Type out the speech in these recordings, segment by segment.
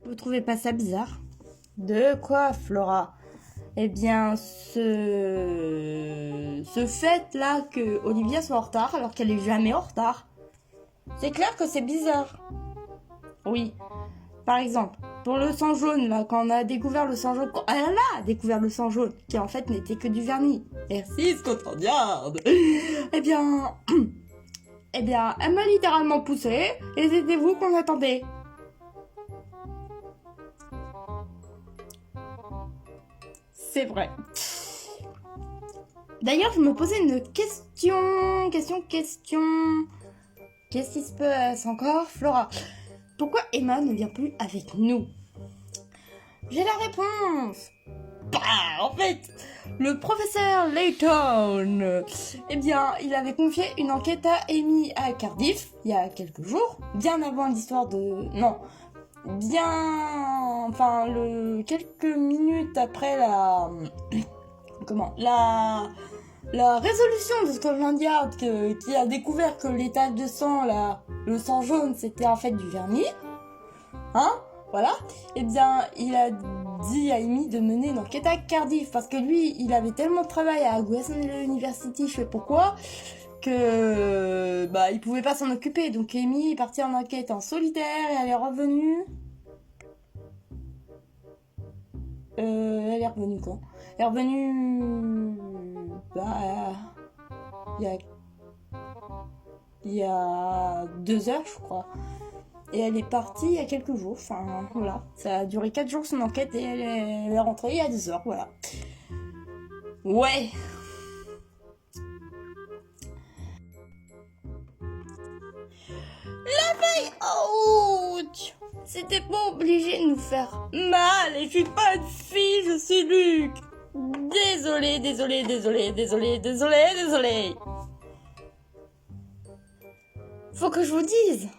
Vous trouvez pas ça bizarre? De quoi, Flora? Eh bien, ce fait-là que Olivia soit en retard alors qu'elle est jamais en retard. C'est clair que c'est bizarre. Oui. Par exemple, pour le sang jaune, là, quand on a découvert le sang jaune, quand elle a découvert le sang jaune, qui en fait n'était que du vernis. Merci, Scotlandiard. Eh bien, elle m'a littéralement poussé, et c'était vous qu'on attendait. C'est vrai. D'ailleurs, je me posais une question. Qu'est-ce qui se passe encore, Flora? Pourquoi Emma ne vient plus avec nous? J'ai la réponse. Bah, en fait, le professeur Layton, eh bien, il avait confié une enquête à Amy à Cardiff, il y a quelques jours, bien avant l'histoire de... Non, bien... Enfin, quelques minutes après la... Comment? La résolution de Scotland Yard qui a découvert que les taches de sang, là, le sang jaune, c'était en fait du vernis. Hein? Voilà. Eh bien, il a dit à Amy de mener une enquête à Cardiff parce que lui, il avait tellement de travail à Western University, je sais pourquoi, que il pouvait pas s'en occuper. Donc Amy est partie en enquête en solitaire et elle est revenue. Elle est revenue quand? Elle est revenue... il y a 2 heures, je crois. Et elle est partie il y a quelques jours. Enfin, voilà. Ça a duré 4 jours son enquête et elle est rentrée il y a 2 heures, voilà. Ouais. La feuille! Ouch! C'était pas obligé de nous faire mal. Et je suis pas une fille, je suis Luc. Désolée. Faut que je vous dise.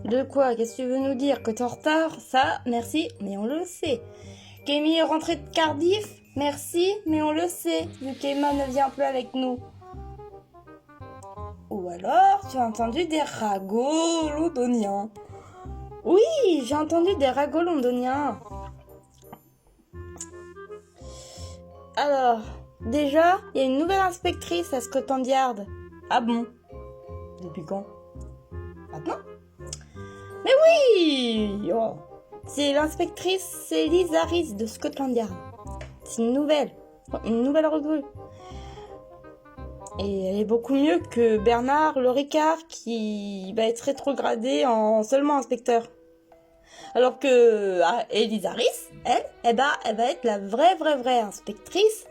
De quoi? Qu'est-ce que tu veux nous dire? Que t'es en retard? Ça, merci, mais on le sait. Qu'Amy est rentrée de Cardiff? Merci, mais on le sait, vu qu'Emma ne vient plus avec nous. Ou alors, tu as entendu des ragots londoniens? Oui, j'ai entendu des ragots londoniens. Alors, déjà, il y a une nouvelle inspectrice à Scotland Yard. Ah bon? Depuis quand? Maintenant? Mais oui! Oh. C'est l'inspectrice, c'est Liz Harris de Scotland Yard. C'est une nouvelle recrue. Et elle est beaucoup mieux que Bernard le Ricard qui va être rétrogradé en seulement inspecteur. Alors que Liz Harris, elle va être la vraie inspectrice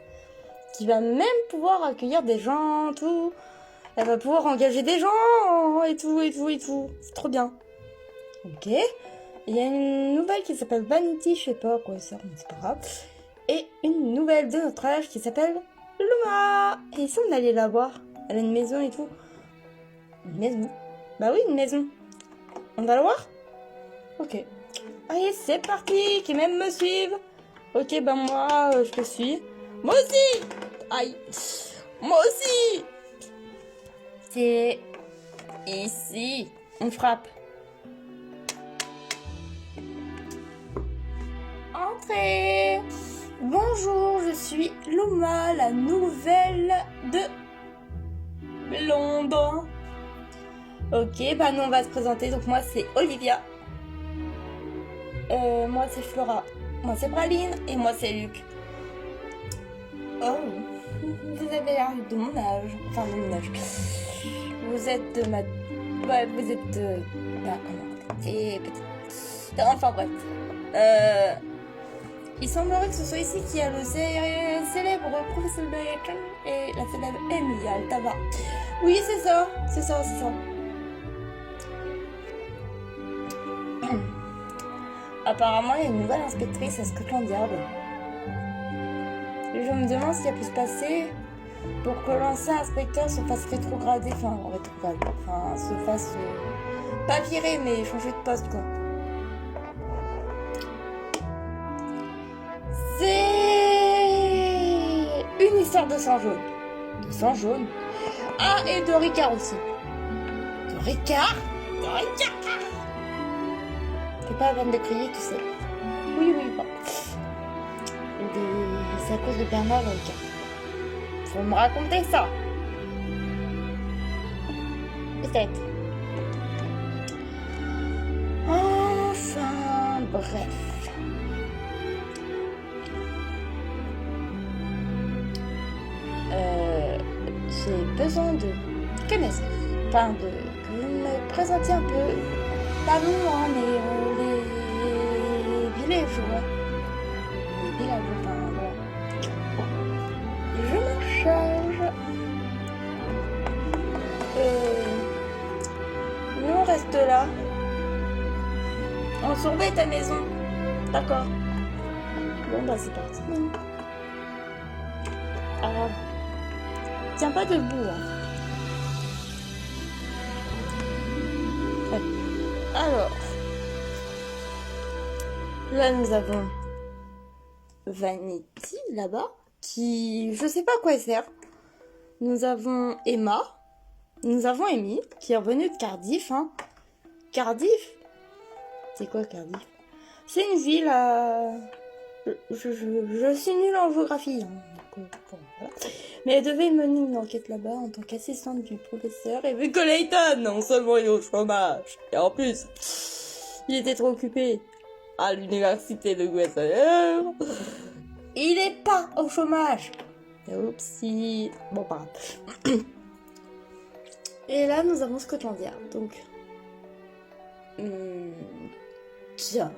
qui va même pouvoir accueillir des gens, tout. Elle va pouvoir engager des gens et tout. C'est trop bien. Ok. Il y a une nouvelle qui s'appelle Vanity, je sais pas à quoi ça sert, mais c'est pas grave. Et une nouvelle de notre âge qui s'appelle Luma. Et si on allait la voir? Elle a une maison et tout. Une maison? Bah oui, une maison. On va la voir? Ok. Allez, c'est parti, qui même me suivent. Ok, moi, je te suis. Moi aussi. Aïe. Moi aussi. C'est ici. On frappe. Entrez. Bonjour, je suis Luma, la nouvelle de Londres. Ok, nous on va se présenter. Donc moi c'est Olivia. Moi c'est Flora. Moi c'est Praline. Et moi c'est Luc. Oh, vous avez l'air de mon âge. Enfin de mon âge. Vous êtes de ma... Ouais, vous êtes de... comment... Et peut-être... Enfin bref. Il semblerait que ce soit ici qu'il y a le célèbre professeur Layton et la célèbre Amy Altava. Oui, c'est ça. Apparemment, il y a une nouvelle inspectrice à Scotland Yard. Et je me demande ce qui a pu se passer pour que l'ancien inspecteur se fasse rétrograder, se fasse pas virer, mais changer de poste, quoi. C'est une histoire de sang jaune. De sang jaune. Ah, et de Ricard aussi. De Ricard. Fais pas la peine de crier, tu sais. Oui, bon. C'est à cause de Bernard Lorica. Faut me raconter ça. Peut-être. Enfin, bref. J'ai besoin de connaissances. Enfin, que vous me présentiez un peu, pas nous, hein, mais les villageois. Les villageois, enfin, voilà. Je m'en charge. Nous, on reste là. On surveille ta maison. D'accord. Bon, bah, c'est parti. Ah. Tiens pas debout, hein. Alors, là nous avons Vanity là-bas, qui je sais pas à quoi elle sert. Nous avons Emma, nous avons Amy, qui est revenue de Cardiff. Hein. Cardiff? C'est quoi Cardiff? C'est une ville à... Je suis nulle en géographie. Hein. Donc, bon, voilà. Mais elle devait mener une enquête là-bas en tant qu'assistante du professeur. Et vu que Layton, non seulement il est au chômage, et en plus, il était trop occupé à l'université de Guessler, il est pas au chômage. Oupsie. Bon, pas grave. Et là, nous avons Scotland Yard. Donc, John,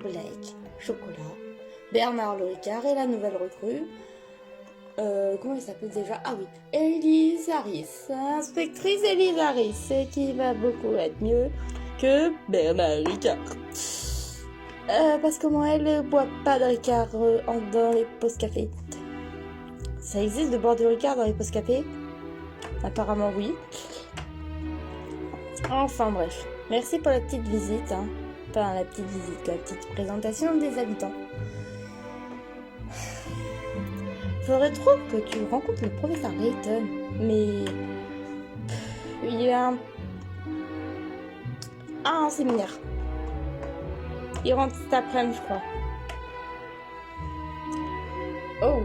Blake, Chocolat, Bernard Loricard et la nouvelle recrue. Comment il s'appelle déjà? Ah oui, Elise Harris, inspectrice Elise Harris, ce qui va beaucoup être mieux que Bernard Ricard. Parce que moi, elle ne boit pas de Ricard dans les postes café. Ça existe de boire de Ricard dans les postes café? Apparemment oui. Enfin bref, merci pour la petite visite, hein. Enfin la petite présentation des habitants. Faudrait trop que tu rencontres le professeur Layton, mais il y a un séminaire. Il rentre cet après-midi, je crois. Oh.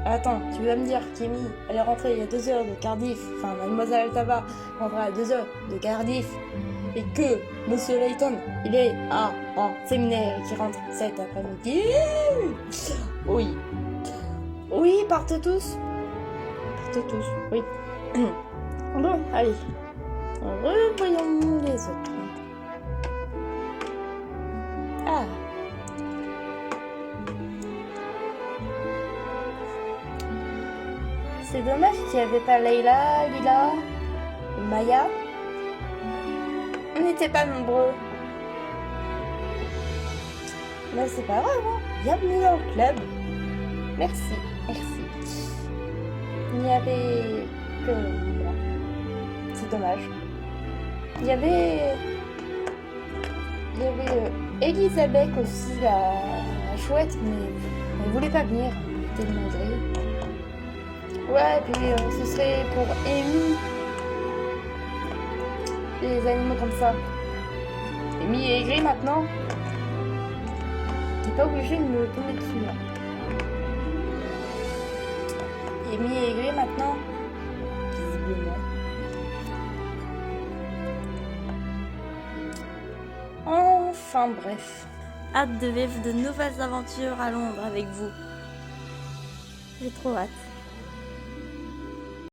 Attends, tu vas me dire qu'Amy, elle est rentrée il y a 2 heures de Cardiff, enfin Mademoiselle Altava rentrée à 2 heures de Cardiff, et que Monsieur Layton, il est en séminaire et qui rentre cet après-midi. Oui. Oui, partez tous. Partez tous, oui. Bon, allez. Revoyons les autres. Ah. C'est dommage qu'il n'y avait pas Leila, Lila, Maya. On n'était pas nombreux. Mais c'est pas grave, hein. Bienvenue dans le club. Merci. Il n'y avait que moi. C'est dommage. Il y avait Elisabeth aussi, la chouette, mais elle voulait pas venir. Elle était demandée. Ouais, puis ce serait pour Amy. Les animaux comme ça. Amy est aigrie maintenant. T'es pas obligé de me tomber dessus là. Amy est aigrie maintenant. Visiblement. Enfin bref. Hâte de vivre de nouvelles aventures à Londres avec vous. J'ai trop hâte.